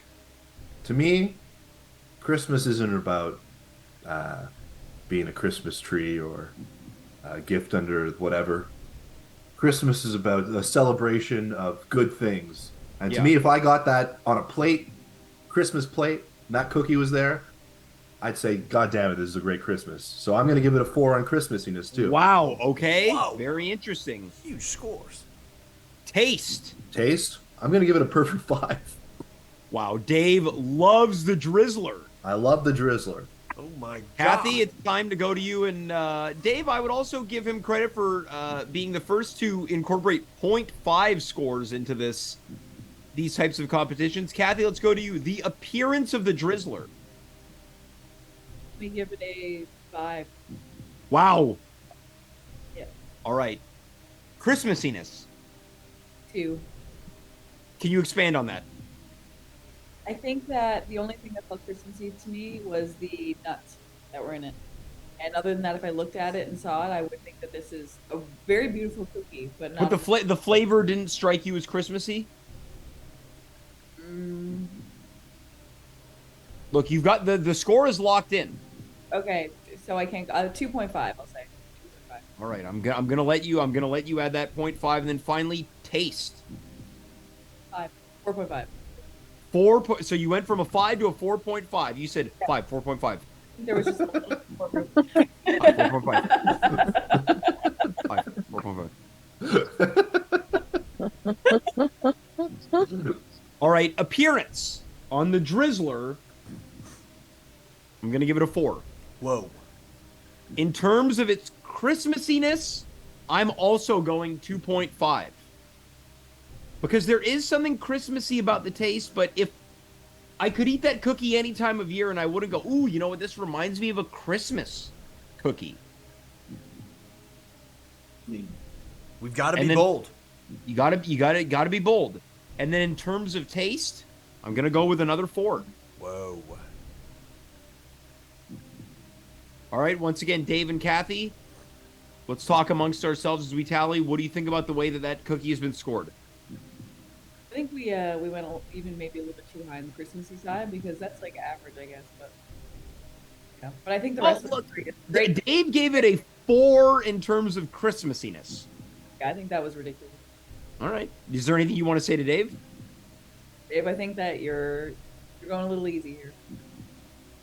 to me, Christmas isn't about being a Christmas tree or a gift under whatever. Christmas is about a celebration of good things. And to Yeah. me, if I got that on a plate, Christmas plate, and that cookie was there, I'd say, God damn it, this is a great Christmas. So I'm going to give it a 4 on Christmassiness too. Wow. Okay. Whoa. Very interesting. Huge scores. Taste. Taste, I'm going to give it a perfect 5. Wow. Dave loves the Drizzler. I love the Drizzler. Oh my God. Kathy, it's time to go to you. And Dave, I would also give him credit for being the first to incorporate 0.5 scores into these types of competitions. Kathy, let's go to you. The appearance of the Drizzler. Let me give it a 5. Wow. Yeah. All right. Christmassiness. 2. Can you expand on that? I think that the only thing that felt Christmassy to me was the nuts that were in it. And other than that, if I looked at it and saw it, I would think that this is a very beautiful cookie, but not. But the flavor didn't strike you as Christmassy? Mm, Look, you've got the score is locked in. okay, so I can't. 2.5, I'll say. 2.5. All right, I'm gonna let you add that 0.5, and then finally taste. 4.5. So you went from a 5 to a 4.5. You said 5, 4.5. There was just a little 4.5. 4.5. All right, appearance on the Drizzler. I'm gonna give it a 4. Whoa. In terms of its Christmassiness, I'm also going 2.5. Because there is something Christmassy about the taste, but if I could eat that cookie any time of year and I wouldn't go, ooh, you know what, this reminds me of a Christmas cookie. We've got to And be then- bold. You gotta be bold. And then in terms of taste, I'm gonna go with another 4. Whoa. All right, once again, Dave and Kathy, let's talk amongst ourselves as we tally. What do you think about the way that cookie has been scored? I think we went even maybe a little bit too high on the Christmassy side because that's like average, I guess. But yeah, but I think the rest was great. Dave gave it a 4 in terms of Christmassiness. Yeah, I think that was ridiculous. All right. Is there anything you want to say to Dave? Dave, I think that you're going a little easy here.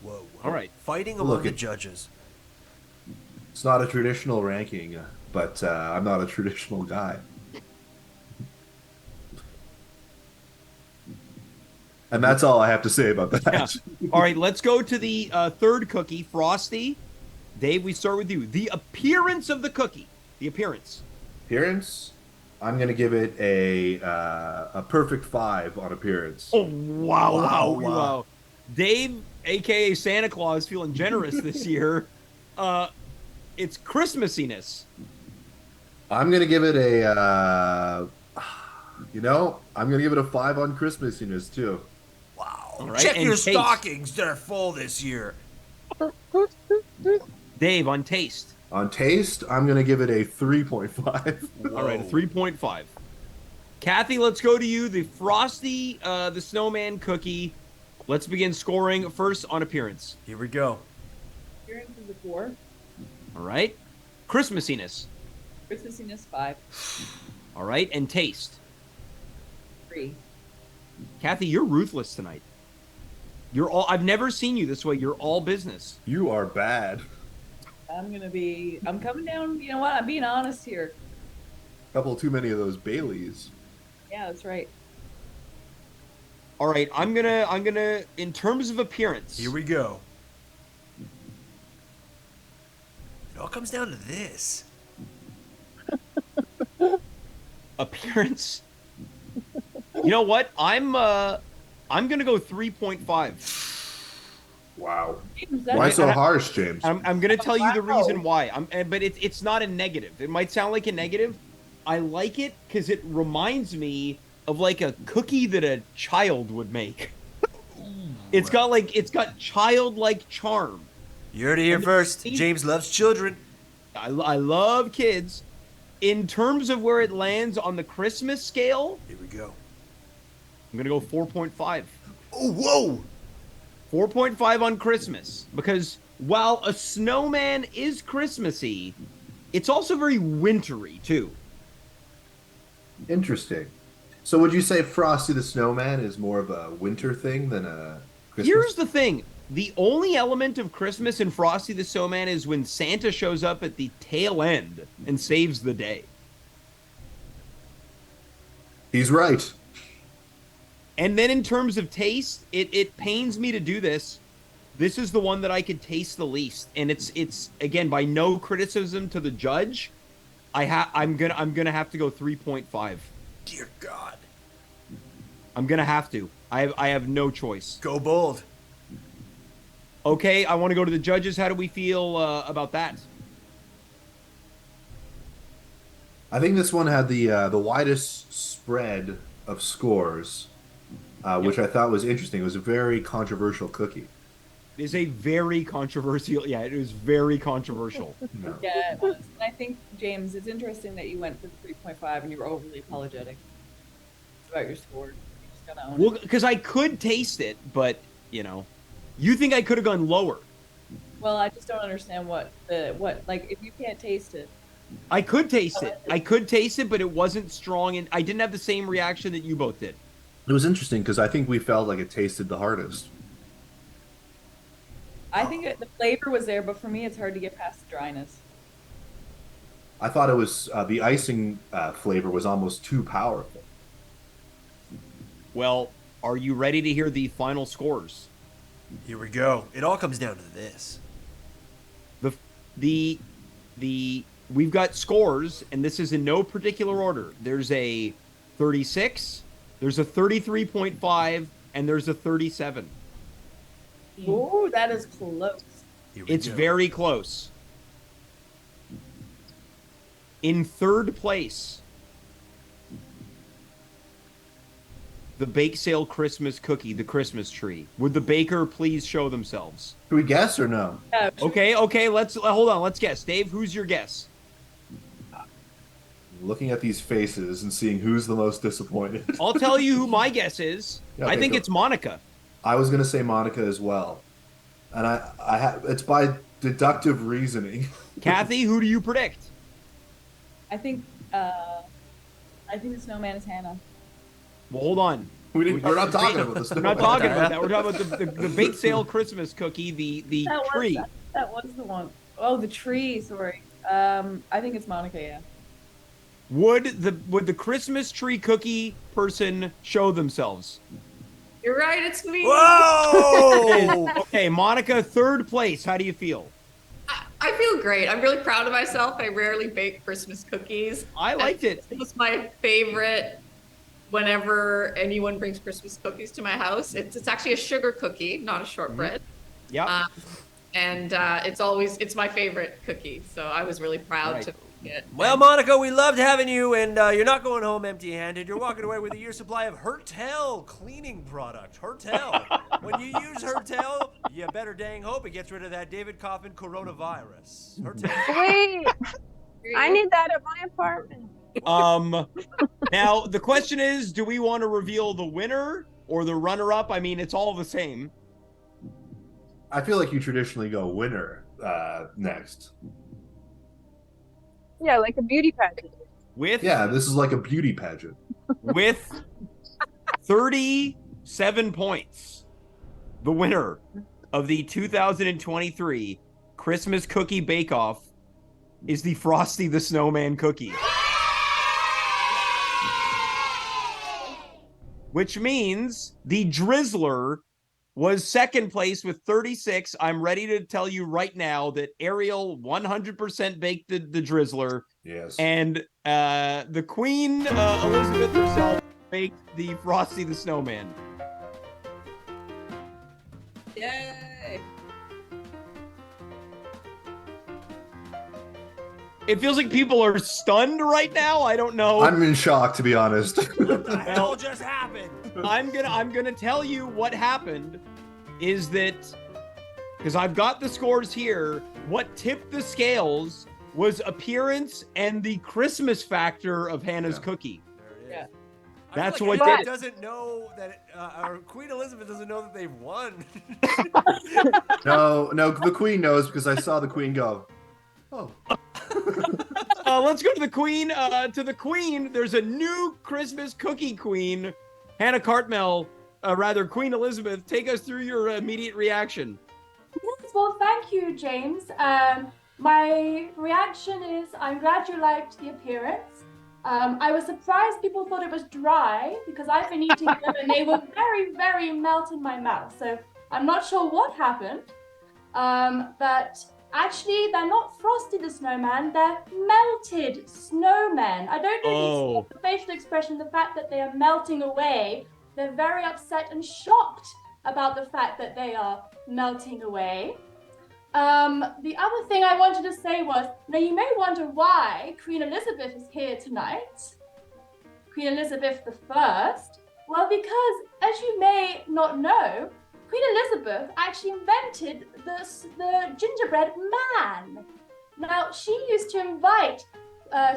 Whoa. All right. Fighting Look, among the judges. It's not a traditional ranking, but I'm not a traditional guy. And that's all I have to say about that. Yeah. All right, let's go to the third cookie, Frosty. Dave, we start with you. The appearance of the cookie. The appearance. Appearance, I'm going to give it a perfect 5 on appearance. Oh, wow. Wow. Dave, a.k.a. Santa Claus, feeling generous this year. It's Christmassiness. I'm going to give it I'm going to give it a 5 on Christmassiness too. Wow. All right, Check and your taste. stockings. They're full this year. Dave, on taste. On taste, I'm going to give it a 3.5. All right, a 3.5. Kathy, let's go to you. The Frosty the Snowman cookie. Let's begin scoring first on appearance. Here we go. Appearance is a 4. All right. Christmassiness. Christmassiness 5. All right. And taste. 3. Kathy, you're ruthless tonight. I've never seen you this way. You're all business. You are bad. I'm coming down. You know what? I'm being honest here. Couple too many of those Baileys. Yeah, that's right. All right. I'm gonna, in terms of appearance. Here we go. It all comes down to this. Appearance. You know what? I'm gonna go 3.5. Wow. James, that's Why so I- harsh, James? I'm gonna tell you the Wow. reason why. But it's not a negative. It might sound like a negative. I like it because it reminds me of like a cookie that a child would make. It's got childlike charm. You heard it here And the first. taste- James loves children. I love kids. In terms of where it lands on the Christmas scale, Here we go. I'm gonna go 4.5. Oh, whoa! 4.5 on Christmas, because while a snowman is Christmassy, it's also very wintry too. Interesting. So would you say Frosty the Snowman is more of a winter thing than a Christmas? Here's the thing. The only element of Christmas in Frosty the Snowman is when Santa shows up at the tail end and saves the day. He's right. And then in terms of taste, it pains me to do this. This is the one that I could taste the least. And it's again, by no criticism to the judge, I'm gonna have to go 3.5. Dear God. I'm gonna have to. I have no choice. Go bold. Okay, I want to go to the judges. How do we feel about that? I think this one had the widest spread of scores, which I thought was interesting. It was a very controversial cookie. It is a very controversial. Yeah, it was very controversial. No. Yeah, it was. And I think, James, it's interesting that you went for 3.5 and you were overly apologetic about your score. You just gotta own Well, it. because I could taste it, but you think I could have gone lower. Well, I just don't understand what like if you can't taste it. I could taste it. I could taste it, but it wasn't strong, and I didn't have the same reaction that you both did. It was interesting because I think we felt like it tasted the hardest. I think the flavor was there, but for me, it's hard to get past the dryness. I thought it was the icing flavor was almost too powerful. Well, are you ready to hear the final scores? Here we go. It all comes down to this. We've got scores, and this is in no particular order. There's a 36, there's a 33.5, and there's a 37. Ooh, that is close. Here we It's go. very close. In third place, the Bake Sale Christmas cookie, the Christmas tree. Would the baker please show themselves? Should we guess or no? Yeah, Okay, let's hold on, let's guess. Dave, who's your guess? Looking at these faces and seeing who's the most disappointed. I'll tell you who my guess is. Yeah, I okay, think go. it's Monika. I was gonna say Monica as well, and it's by deductive reasoning. Cathy, who do you predict? I think the snowman is Hannah. Well, hold on. We're not talking about this. We're not talking about that. We're talking about the Bake Sale Christmas cookie, the tree. That was the one. Oh, the tree. Sorry. I think it's Monika. Yeah. Would the Christmas tree cookie person show themselves? You're right, it's me. Whoa! Okay, Monika, third place. How do you feel? I feel great. I'm really proud of myself. I rarely bake Christmas cookies. I liked it. It was my favorite whenever anyone brings Christmas cookies to my house. It's actually a sugar cookie, not a shortbread. Yeah. And it's my favorite cookie. So I was really proud Right. to make it. Well, Monica, we loved having you, and you're not going home empty-handed. You're walking away with a year's supply of Hertel cleaning product. Hertel. When you use Hertel, you better dang hope it gets rid of that David Kaufman coronavirus. Hertel. Wait, I need that at my apartment. Now the question is, do we want to reveal the winner or the runner-up? I mean, it's all the same. I feel like you traditionally go winner next. Yeah, like a beauty pageant. With Yeah, this is like a beauty pageant. with 37 points, the winner of the 2023 Christmas Cookie Bake Off is the Frosty the Snowman cookie. Which means the Drizzler was second place with 36. I'm ready to tell you right now that Ariel 100% baked the Drizzler, Yes. and the Queen Elizabeth herself baked the Frosty the Snowman. Yay! It feels like people are stunned right now. I don't know. I'm in shock, to be honest. What the hell just happened? I'm gonna tell you what happened is that, because I've got the scores here, what tipped the scales was appearance and the Christmas factor of Hannah's Yeah. cookie. There it is. Yeah. I That's feel what like did it. doesn't know that or Queen Elizabeth doesn't know that they've won. No, the Queen knows because I saw the Queen go, oh. let's go to the queen. There's a new Christmas cookie queen, Hannah Cartmel. Queen Elizabeth. Take us through your immediate reaction. Yes, well, thank you, James. My reaction is I'm glad you liked the appearance. I was surprised people thought it was dry because I've been eating them and they were very, very melt in my mouth. So I'm not sure what happened. But actually, they're not frosty the snowman, they're melted snowmen. I don't know if you see the facial expression, the fact that they are melting away. They're very upset and shocked about the fact that they are melting away. The other thing I wanted to say was, now you may wonder why Queen Elizabeth is here tonight. Queen Elizabeth I. Well, because as you may not know, Queen Elizabeth actually invented the gingerbread man. Now, she used to invite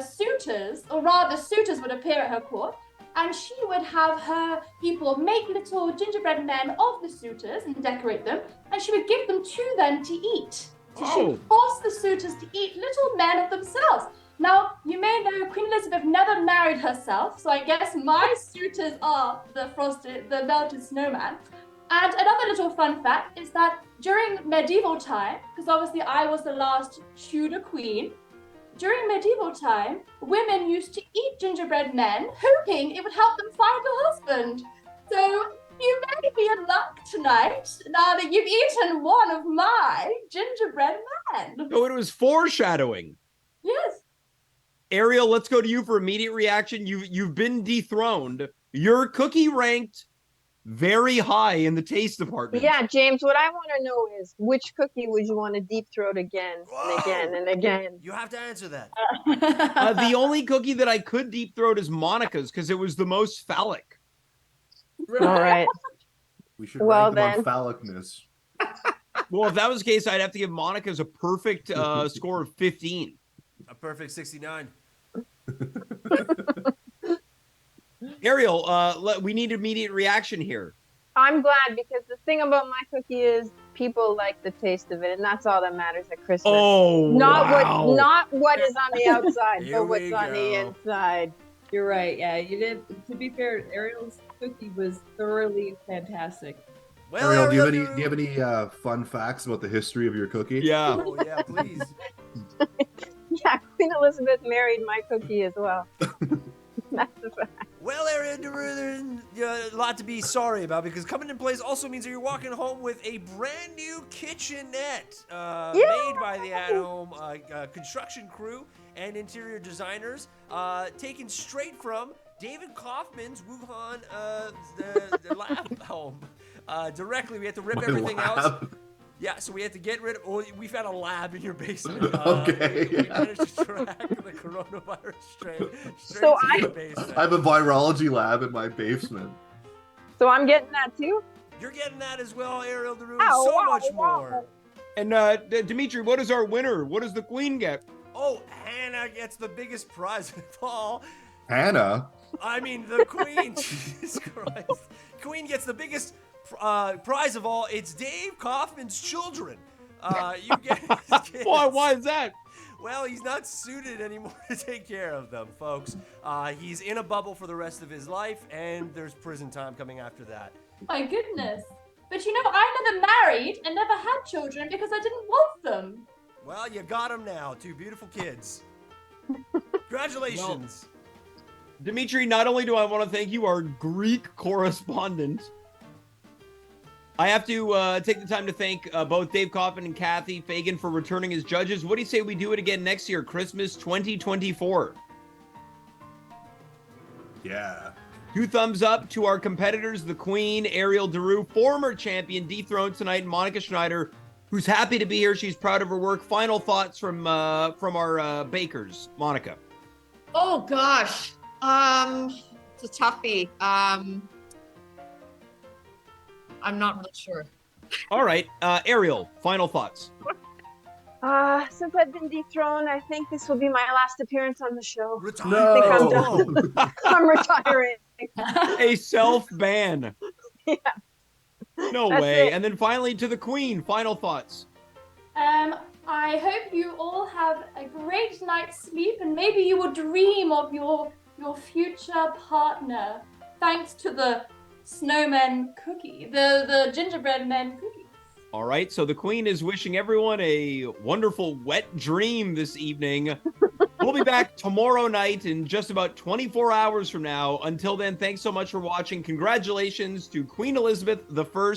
suitors, or rather suitors would appear at her court, and she would have her people make little gingerbread men of the suitors and decorate them, and she would give them to them to eat. So she would force the suitors to eat little men of themselves. Now, you may know Queen Elizabeth never married herself, so I guess my suitors are the melted snowman. And another little fun fact is that during medieval time, because obviously I was the last Tudor queen, during medieval time, women used to eat gingerbread men, hoping it would help them find a husband. So you may be in luck tonight, now that you've eaten one of my gingerbread men. So it was foreshadowing. Yes. Ariel, let's go to you for immediate reaction. You've been dethroned. Your cookie ranked very high in the taste department. Yeah, James, what I want to know is which cookie would you want to deep throat again and again and again? You have to answer that. The only cookie that I could deep throat is Monica's because it was the most phallic. All right. We should rank them on phallicness. Well, if that was the case, I'd have to give Monica's a perfect score of 15. A perfect 69. Ariel, we need immediate reaction here. I'm glad because the thing about my cookie is people like the taste of it, and that's all that matters at Christmas. Oh, not what is on the outside, Here but what's we on the go. inside. You're right. Yeah, you did. To be fair, Ariel's cookie was thoroughly fantastic. Well, Ariel, do you have any fun facts about the history of your cookie? Yeah. Oh, yeah, please. Yeah, Queen Elizabeth married my cookie as well. That's a fact. Well, Ariel De Roo, there's a lot to be sorry about because coming in place also means that you're walking home with a brand new kitchenette made by the at-home construction crew and interior designers, taken straight from David Kaufman's Wuhan the lab home. Directly, we had to rip everything out. Yeah, so we had to get rid of. Oh, we found a lab in your basement. Okay. We managed to track the coronavirus strain straight So to your basement. I have a virology lab in my basement. So I'm getting that too? You're getting that as well, Ariel De Roo, and Ow, so wow, much wow. more. And Dimitri, what is our winner? What does the queen get? Oh, Hannah gets the biggest prize of all. Hannah? I mean, the queen. Jesus Christ. Queen gets the biggest prize of all. It's Dave Kaufman's children. You get his kids. Why is that? Well, he's not suited anymore to take care of them, folks. He's in a bubble for the rest of his life, and there's prison time coming after that. My goodness. But you know, I never married and never had children because I didn't want them. Well, you got them now. Two beautiful kids. Congratulations. Dimitri, not only do I want to thank you, our Greek correspondent, I have to take the time to thank both Dave Kaufman and Cathy Fagan for returning as judges. What do you say we do it again next year, Christmas 2024? Yeah. 2 thumbs up to our competitors, the Queen, Ariel De Roo, former champion, dethroned tonight, Monika Schneider, who's happy to be here. She's proud of her work. Final thoughts from our bakers, Monika. Oh gosh. It's a toughie. I'm not really sure. All right, Ariel, final thoughts. Since I've been dethroned, I think this will be my last appearance on the show. Retire. I think I'm done. I'm retiring. A self-ban. Yeah. No That's way. it. And then finally to the Queen, final thoughts. I hope you all have a great night's sleep, and maybe you will dream of your future partner, thanks to the snowman cookie, the gingerbread man cookie. All right, so the Queen is wishing everyone a wonderful wet dream this evening. We'll be back tomorrow night in just about 24 hours from now. Until then, thanks so much for watching. Congratulations to Queen Elizabeth I.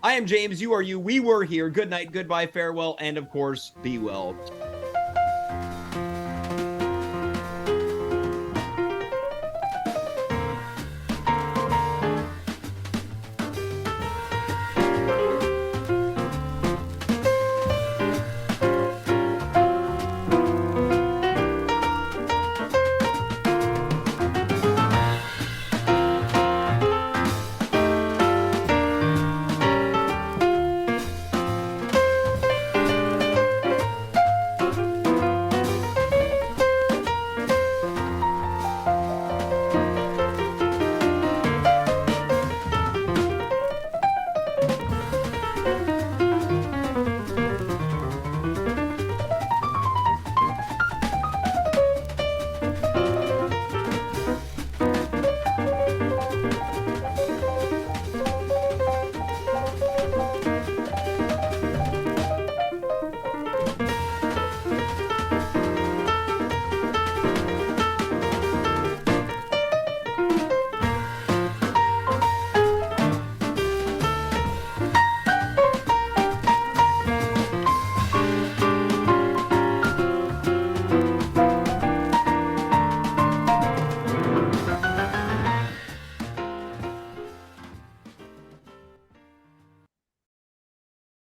I am James, you are you, we were here. Good night, goodbye, farewell, and of course, be well.